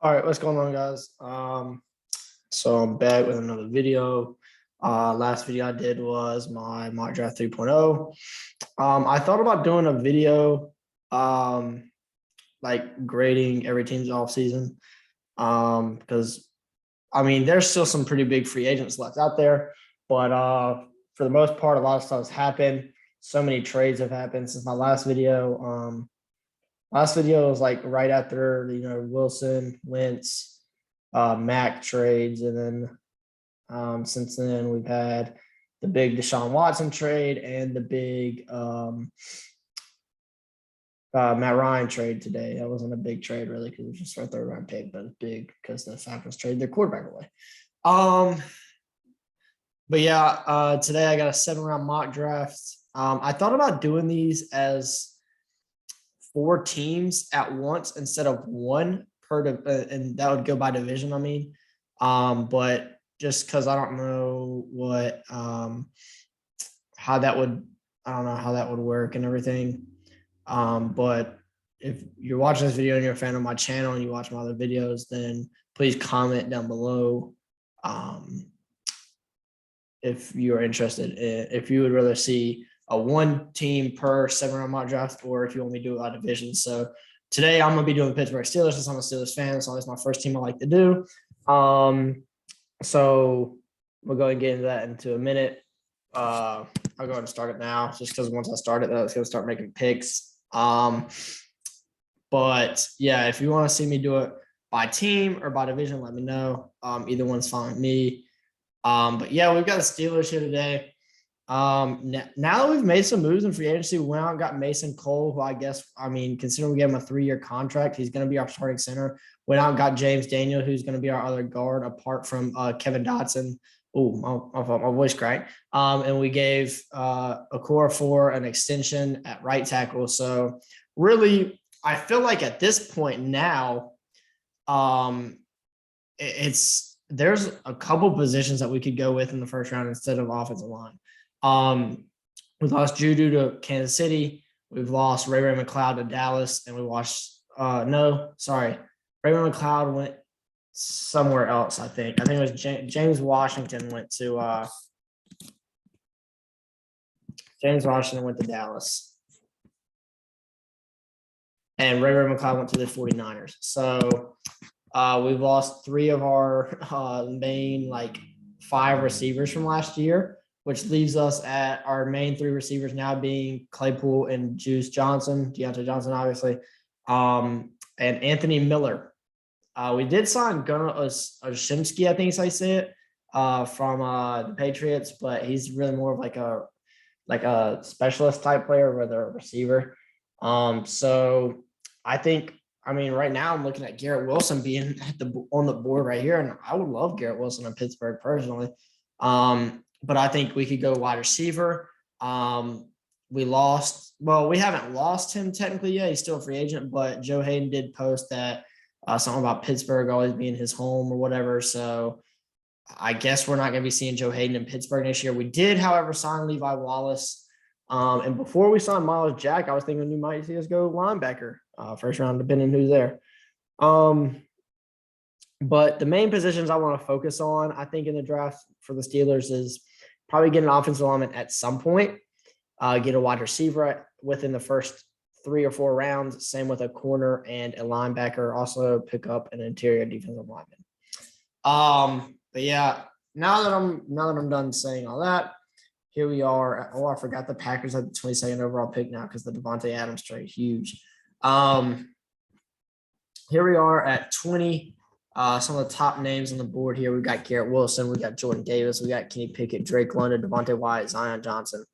All right, what's going on, guys? So I'm back with another video. Last video I did was my mock draft 3.0. I thought about doing a video, like grading every team's off season, because I mean there's still some pretty big free agents left out there, but for the most part, a lot of stuff has happened. So many trades have happened since my last video. Last video was like right after Wilson, Wentz, Mac trades, and then since then we've had the big Deshaun Watson trade and the big Matt Ryan trade today. That wasn't a big trade really because it was just our third round pick, but it's big because the Falcons traded their quarterback away. But yeah, today I got a 7-round mock draft. I thought about doing these as 4 teams at once instead of one per, and that would go by division. I mean, but just because I don't know what how that would, I don't know how that would work and everything. But if you're watching this video and you're a fan of my channel and you watch my other videos, then please comment down below if you're interested. If you would rather see a 1 team per 7-round mock draft, or if you want me to do it by division. So today I'm gonna be doing Pittsburgh Steelers since I'm a Steelers fan. So it's my first team I like to do. So we'll go and get into that into a minute. I'll go ahead and start it now, just because once I start it, it's gonna start making picks. But yeah, if you want to see me do it by team or by division, let me know. Either one's fine with me. But yeah, we've got the Steelers here today. Now that we've made some moves in free agency, we went out and got Mason Cole, who considering we gave him a 3-year contract, he's going to be our starting center. Went out and got James Daniel, who's going to be our other guard, apart from Kevin Dotson. Oh, my voice cracked. And we gave Okora for an extension at right tackle. So really, I feel like at this point now, there's a couple positions that we could go with in the first round instead of offensive line. We lost Juju to Kansas City. We've lost Ray McLeod to Dallas, and we lost. Ray McLeod went somewhere else. I think it was James Washington went to Dallas, and Ray McLeod went to the 49ers. So we've lost 3 of our main 5 receivers from last year, which leaves us at our main 3 receivers now being Claypool and Deontay Johnson, obviously, and Anthony Miller. We did sign Gunnar Oshimski, I think is how you say it, from the Patriots, but he's really more of like a specialist type player rather a receiver. So I think, right now I'm looking at Garrett Wilson being on the board right here, and I would love Garrett Wilson in Pittsburgh personally. But I think we could go wide receiver. We haven't lost him technically yet. He's still a free agent, but Joe Hayden did post that something about Pittsburgh always being his home or whatever. So I guess we're not going to be seeing Joe Hayden in Pittsburgh this year. We did, however, sign Levi Wallace. And before we signed Miles Jack, I was thinking you might see us go linebacker first round, depending who's there. But the main positions I want to focus on, I think, in the draft for the Steelers is probably get an offensive lineman at some point, get a wide receiver within the first 3 or 4 rounds. Same with a corner and a linebacker. Also pick up an interior defensive lineman. But yeah, now that I'm done saying all that, here we are. I forgot the Packers had the 22nd overall pick now because the Devontae Adams trade, huge. Here we are at 20. Some of the top names on the board here. We got Garrett Wilson, we got Jordan Davis, we got Kenny Pickett, Drake London, Devontae Wyatt, Zion Johnson.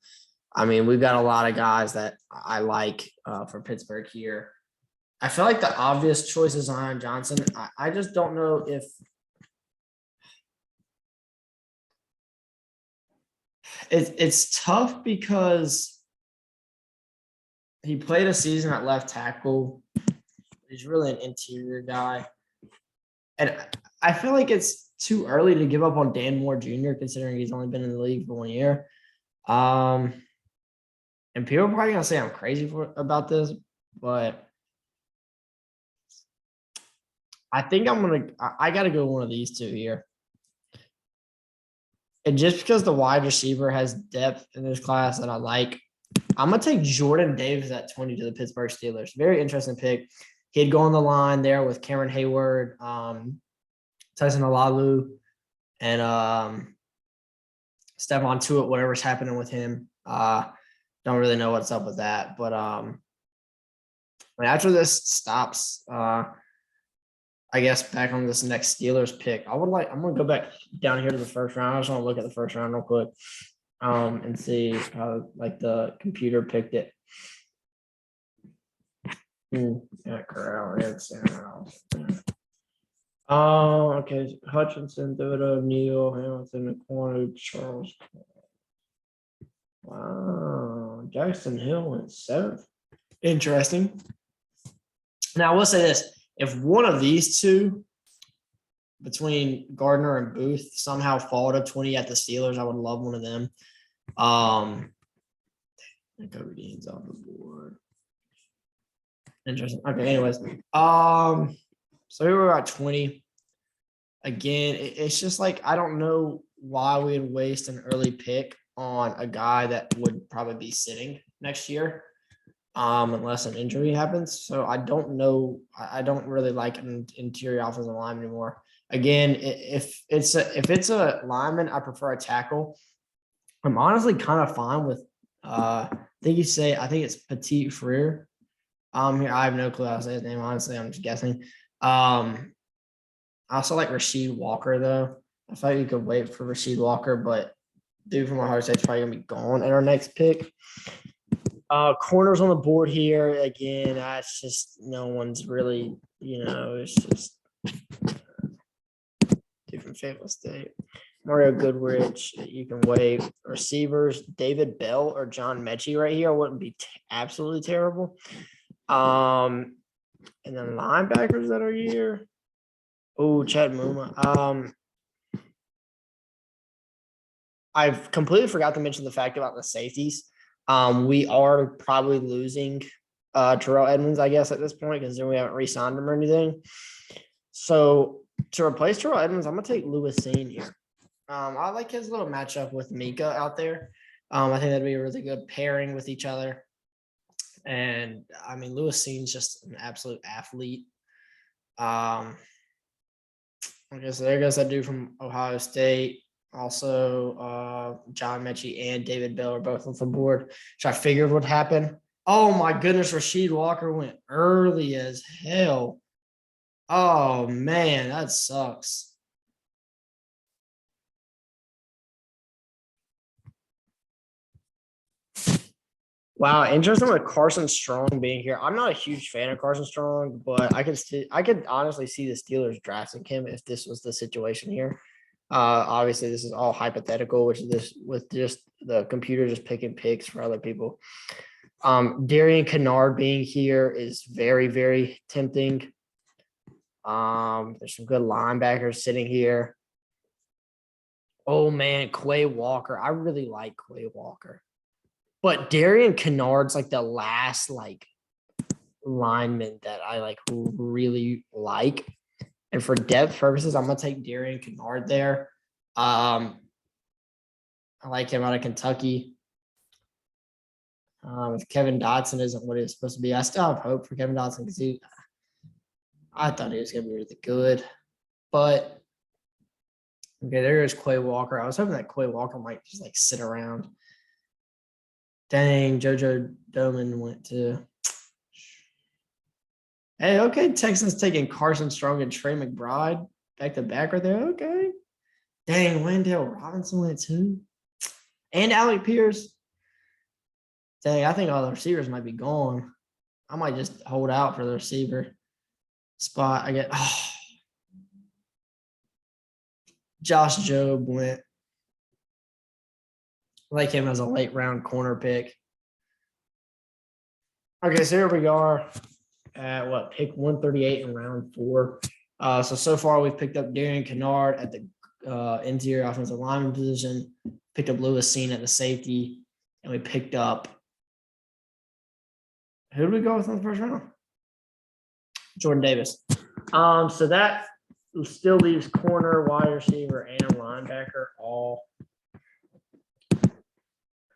We've got a lot of guys that I like for Pittsburgh here. I feel like the obvious choice is Zion Johnson. I just don't know if it's tough because he played a season at left tackle. He's really an interior guy. And I feel like it's too early to give up on Dan Moore Jr., considering he's only been in the league for 1 year. And people are probably going to say I'm crazy about this, but I think I got to go one of these two here. And just because the wide receiver has depth in this class that I like, I'm going to take Jordan Davis at 20 to the Pittsburgh Steelers. Very interesting pick. He'd go on the line there with Cameron Hayward, Tyson Alalu, and Stephon Tuitt, whatever's happening with him. Don't really know what's up with that. But after this stops, I guess back on this next Steelers pick, I'm going to go back down here to the first round. I just want to look at the first round real quick and see how like the computer picked it. Yeah, Corral, okay. Hutchinson, Thibodeau, Neal, Hamilton, McCormick, Charles. Wow, Jackson Hill went 7th. Interesting. Now, I will say this. If one of these two, between Gardner and Booth, somehow fall to 20 at the Steelers, I would love one of them. Kobe Dean's off the board. Interesting. Okay, anyways. So here we're at 20. Again, it's just like I don't know why we'd waste an early pick on a guy that would probably be sitting next year. Unless an injury happens. So I don't know. I don't really like an interior offensive line anymore. Again, if it's a lineman, I prefer a tackle. I'm honestly kind of fine with I think it's Petit Frere. Here I have no clue how to say his name, honestly. I'm just guessing. I also like Rasheed Walker though. I thought you could wait for Rasheed Walker, but dude from Ohio State's probably gonna be gone at our next pick. Corners on the board here again. That's just no one's really, it's just different Fayetteville State. Mario Goodrich, you can wait. Receivers, David Bell or John Mechie right here wouldn't be absolutely terrible. And then linebackers that are here. Oh, Chad Muma. I've completely forgot to mention the fact about the safeties. We are probably losing Terrell Edmonds, I guess, at this point, because then we haven't re-signed him or anything. So to replace Terrell Edmonds, I'm going to take Lewis Seen here. I like his little matchup with Mika out there. I think that'd be a really good pairing with each other. And, I mean, Lewis Seen's just an absolute athlete. Okay, so there goes that dude from Ohio State. Also, John Mechie and David Bell are both on the board, which I figured would happen. Oh, my goodness, Rasheed Walker went early as hell. Oh, man, that sucks. Wow, interesting with Carson Strong being here. I'm not a huge fan of Carson Strong, but I could honestly see the Steelers drafting him if this was the situation here. Obviously, this is all hypothetical, which is this with just the computer just picking picks for other people. Darian Kennard being here is very, very tempting. There's some good linebackers sitting here. Oh man, Quay Walker. I really like Quay Walker. But Darian Kennard's like the last lineman that I really like. And for depth purposes, I'm gonna take Darian Kennard there. I like him out of Kentucky. If Kevin Dotson isn't what he's supposed to be, I still have hope for Kevin Dotson because I thought he was gonna be really good. But okay, there's Quay Walker. I was hoping that Quay Walker might just sit around. Dang, JoJo Doman went to. Hey, okay, Texans taking Carson Strong and Trey McBride back to back right there. Okay. Dang, Wendell Robinson went too. And Alec Pierce. Dang, I think all the receivers might be gone. I might just hold out for the receiver spot. Josh Jobe went. I like him as a late round corner pick. Okay, so here we are at pick 138 in round 4. So far we've picked up Darian Kennard at the interior offensive lineman position, picked up Lewis Seen at the safety, and we picked up who did we go with in the first round? Jordan Davis. So that still leaves corner, wide receiver, and linebacker all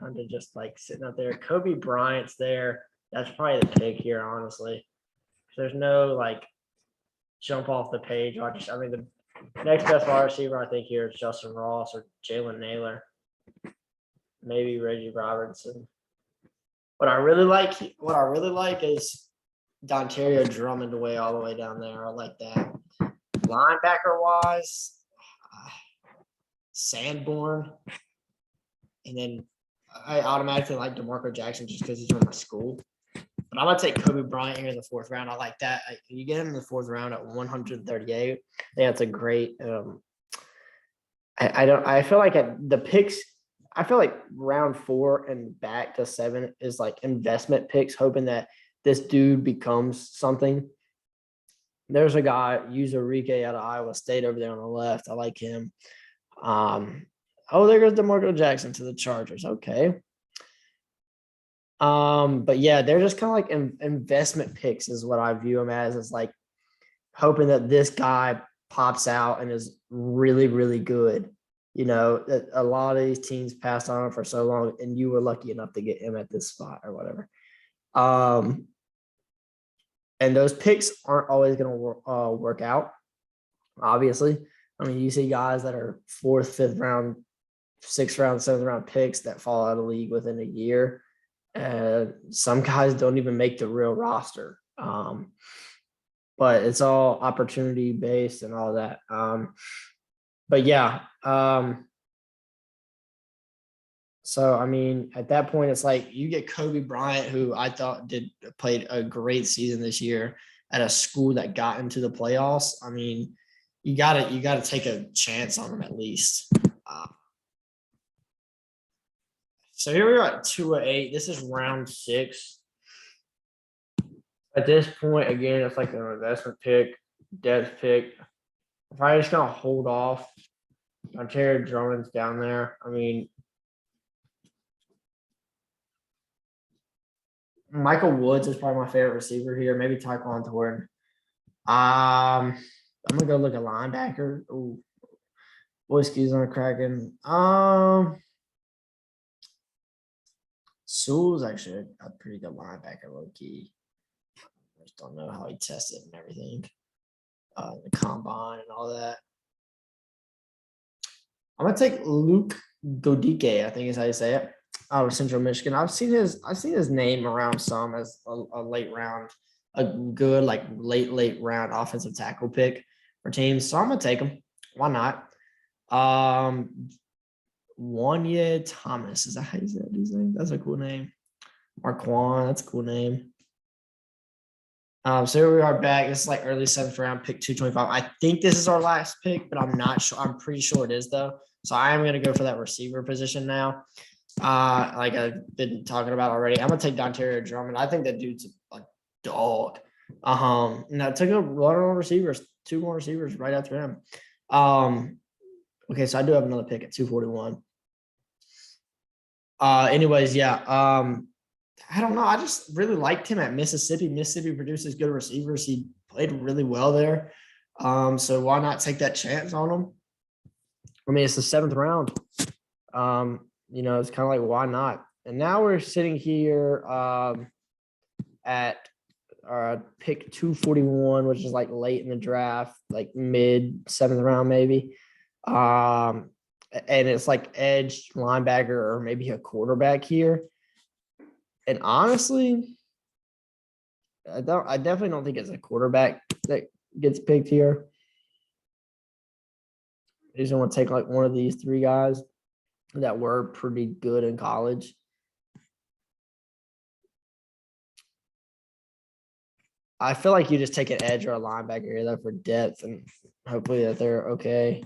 kind of just like sitting out there. Kobe Bryant's there. That's probably the pick here, honestly. There's no like jump off the page. I mean, the next best wide receiver I think here is Justin Ross or Jalen Naylor, maybe Reggie Robertson. What I really like is Dontario Drummond away all the way down there. I like that. Linebacker wise, Sanborn, and then I automatically like DeMarco Jackson just because he's from my school. But I'm gonna take Kobe Bryant here in the 4th round. I like that. You get him in the 4th round at 138. I think that's a great. I feel like at the picks. I feel like round 4 and back to 7 is like investment picks, hoping that this dude becomes something. There's a guy, Uzurike out of Iowa State over there on the left. I like him. There goes DeMarco Jackson to the Chargers. Okay. But yeah, they're just kind of like investment picks is what I view them as. It's like hoping that this guy pops out and is really, really good. You know, that a lot of these teams passed on him for so long, and you were lucky enough to get him at this spot or whatever. And those picks aren't always going to work out, obviously. I mean, you see guys that are 4th, 5th round, 6th round, 7th round picks that fall out of the league within a year. And some guys don't even make the real roster. But it's all opportunity based and all that. But yeah. So, I mean, at that point, it's like you get Kobe Bryant, who I thought played a great season this year at a school that got into the playoffs. I mean, you gotta take a chance on him at least. So here we are at 2 of 8. This is round 6. At this point, again, it's like an investment pick, depth pick. I'm probably just gonna hold off. Dontario Drummond's down there. I mean, Michael Woods is probably my favorite receiver here. Maybe Tyquan Thornton. I'm gonna go look at linebacker. Ooh, whiskey's on a cracking. Sewell's actually a pretty good linebacker, low key. I just don't know how he tested and everything. The combine and all that. I'm gonna take Luke Godike, I think is how you say it, out of Central Michigan. I've seen his name around some as a late round, a good like late round offensive tackle pick for teams. So I'm gonna take him. Why not? Wanya Thomas, is that how you say his name? That's a cool name. Marquand, that's a cool name. So here we are back. This is like early 7th round, pick 225. I think this is our last pick, but I'm not sure. I'm pretty sure it is though. So I am gonna go for that receiver position now. Like I've been talking about already. I'm gonna take Dontario Drummond. I think that dude's a dog. And I took a runner on receivers, 2 more receivers right after him. Okay, so I do have another pick at 241. Anyways, yeah. I don't know. I just really liked him at Mississippi. Mississippi produces good receivers. He played really well there. So why not take that chance on him? I mean, it's the 7th round. You know, it's kind of like, why not? And now we're sitting here at pick 241, which is like late in the draft, like mid 7th round, maybe. And it's like edge, linebacker, or maybe a quarterback here. And honestly, I definitely don't think it's a quarterback that gets picked here. I just want to take like one of these 3 guys that were pretty good in college. I feel like you just take an edge or a linebacker here though for depth and hopefully that they're okay.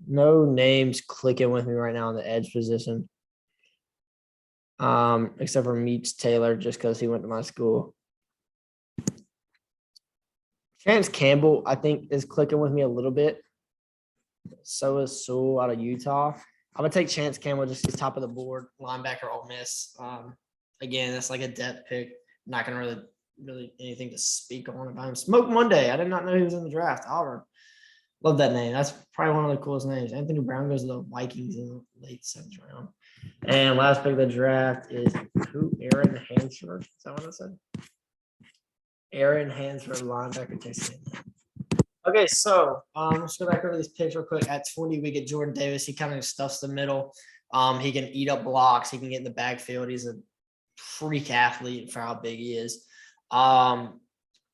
No names clicking with me right now in the edge position. Except for Meach Taylor, just because he went to my school. Chance Campbell, I think, is clicking with me a little bit. So is Sewell out of Utah. I'm gonna take Chance Campbell just he's top of the board, linebacker, Ole Miss. Again, that's like a depth pick. Not gonna really really anything to speak on about him. Smoke Monday. I did not know he was in the draft. Auburn. Love that name. That's probably one of the coolest names. Anthony Brown goes to the Vikings in the late 7th round. And last pick of the draft is who? Aaron Hansford. Is that what I said? Aaron Hansford, linebacker, Texas A&M. Okay, so let's go back over these picks real quick. At 20, we get Jordan Davis. He kind of stuffs the middle. He can eat up blocks. He can get in the backfield. He's a freak athlete for how big he is.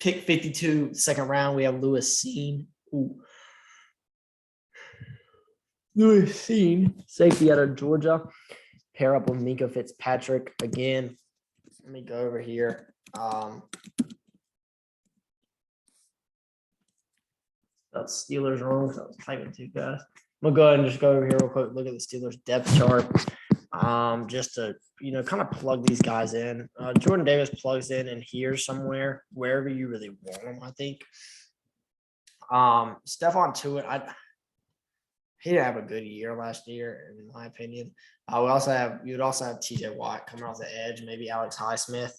Pick 52, 2nd round, we have Lewis Seen. Lewis Seen, safety out of Georgia. Pair up with Minka Fitzpatrick again. Let me go over here. That Steelers wrong, so I was typing too fast. I'm gonna go ahead and just go over here real quick. Look at the Steelers depth chart. Just to kind of plug these guys in. Jordan Davis plugs in here somewhere, wherever you really want him, I think. Stephon Tuitt, he didn't have a good year last year, in my opinion. You would also have TJ Watt coming off the edge, maybe Alex Highsmith.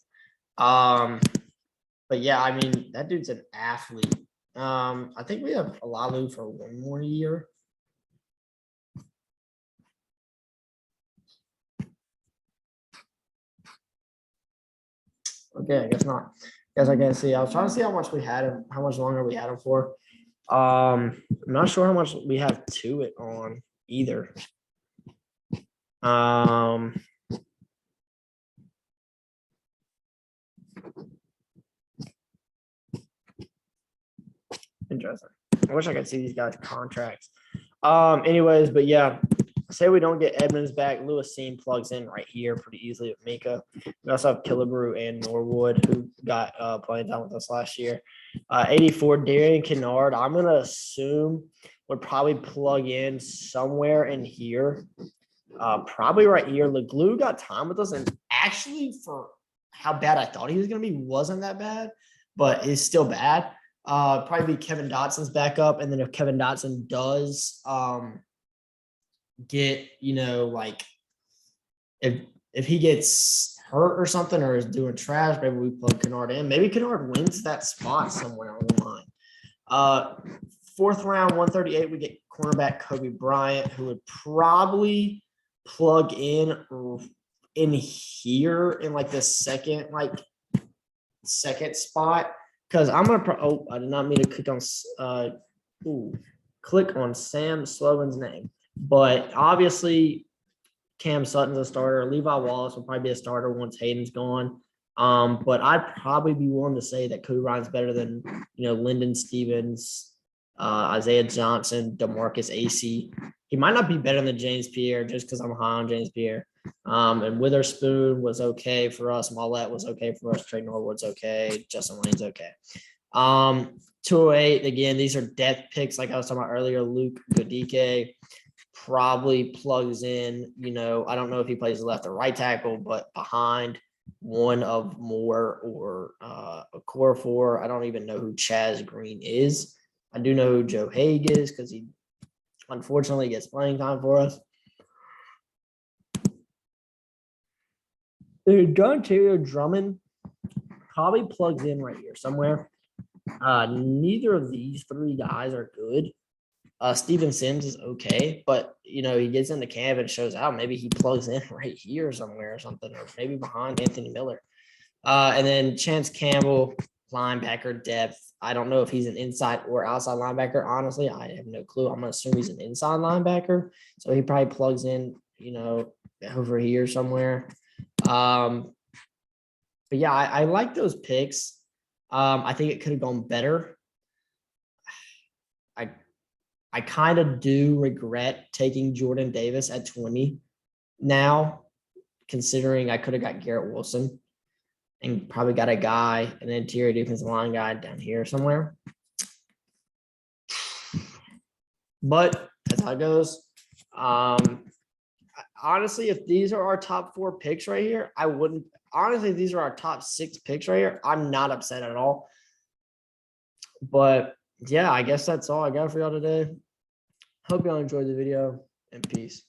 But yeah, I mean, that dude's an athlete. I think we have Alalu for one more year. Okay, I guess not. Guess I can't see. I was trying to see how much we had him, how much longer we had him for. I'm not sure how much we have to it on either. Interesting. I wish I could see these guys' contracts. Anyways, but yeah, say we don't get Edmonds back. Lewis Seen plugs in right here pretty easily with Mika. We also have Killebrew and Norwood, who got playing time with us last year. 84, Darian Kennard, I'm going to assume would probably plug in somewhere in here. Probably right here. LeGlue got time with us, and actually for how bad I thought he was going to be, wasn't that bad, but it's still bad. Probably be Kevin Dotson's backup, and then if Kevin Dotson does get, if he gets hurt or something or is doing trash, maybe we plug Kennard in. Maybe Kennard wins that spot somewhere on the line. 4th round, 138, we get cornerback Kobe Bryant, who would probably plug in here in like the second spot. Because I'm gonna. I did not mean to click on Sam Slovin's name, but obviously Cam Sutton's a starter. Levi Wallace will probably be a starter once Hayden's gone. But I'd probably be willing to say that Kobe Bryant's better than Lyndon Stevens, Isaiah Johnson, DeMarcus Acey. He might not be better than James Pierre just because I'm high on James Pierre. And Witherspoon was okay for us. Mollett was okay for us. Trey Norwood's okay. Justin Lane's okay. 208, again, these are depth picks like I was talking about earlier. Luke Godike probably plugs in, I don't know if he plays left or right tackle, but behind one of Moore or a core four. I don't even know who Chaz Green is. I do know who Joe Haig is because he unfortunately gets playing time for us. Dontario Drummond probably plugs in right here somewhere. Neither of these 3 guys are good. Steven Sims is okay, but he gets into camp and shows out. Maybe he plugs in right here somewhere or something, or maybe behind Anthony Miller. And then Chance Campbell, linebacker depth. I don't know if he's an inside or outside linebacker. Honestly, I have no clue. I'm gonna assume he's an inside linebacker, so he probably plugs in, over here somewhere. But yeah, I like those picks. I think it could have gone better. I kind of do regret taking Jordan Davis at 20 now, considering I could have got Garrett Wilson and probably got a guy, an interior defensive line guy down here somewhere. But that's how it goes. Honestly, if these are our top 4 picks right here, I wouldn't. Honestly, if these are our top 6 picks right here, I'm not upset at all. But yeah, I guess that's all I got for y'all today. Hope y'all enjoyed the video, and peace.